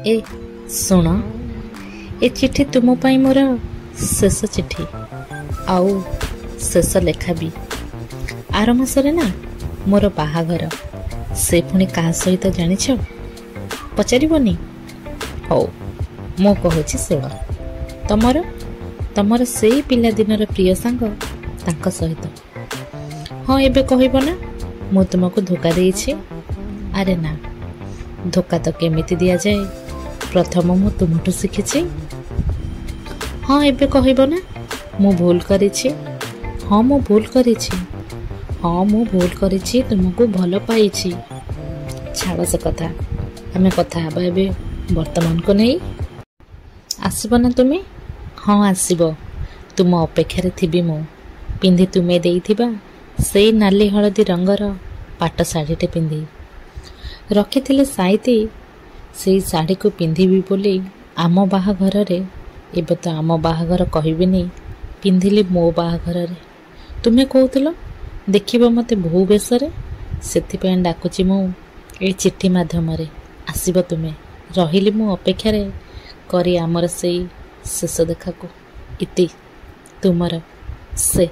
ए शुण ए चिठी तुम पाई मोर शेष चिठी आउ शेष लेखा भी आर मासरे ना मोर बाहाघर से पुणी क्या सहित जानिछ पचारिबनी हौ मो कहूची शुण तमर तमर से पिलादिनर प्रिय सांग तांका सहित हाँ एबे कहब ना मु तुमको धोखा देइछि अरे ना धोखा तो केमिति दिया जाए प्रथम मु तुमठु शिखिछि हाँ एबे कहब ना मु भूल करिछि हाँ मु भूल करिछि हाँ मु भूल करिछि तुमको भल पाइछि छाड़ से कथा आमे कथा हबा एबे वर्तमान को नहीं आसब ना तुम्हें हाँ आसब तुम अपेक्षारे थिबी मु पिंधि तुमे देइथिबा सेई नाली हलदी रंगर पाट शाढ़ीटे पिंधि रखिथिले साइती सेई शाढ़ी को पिंधिबी बोली आम बाहाघर रे एबे तो आम बाहाघर कहबिनी पिंधिली मो बाहाघर रे तुमे कहूथिलो देखिबो मते बहु बेसरे सेथिपय डाकुची मु ए चिट्ठी माध्यम रे आसीबो तुमे रहिली मु अपेक्षा रे करी आमर सेई शेष देखा को इति तुमर से।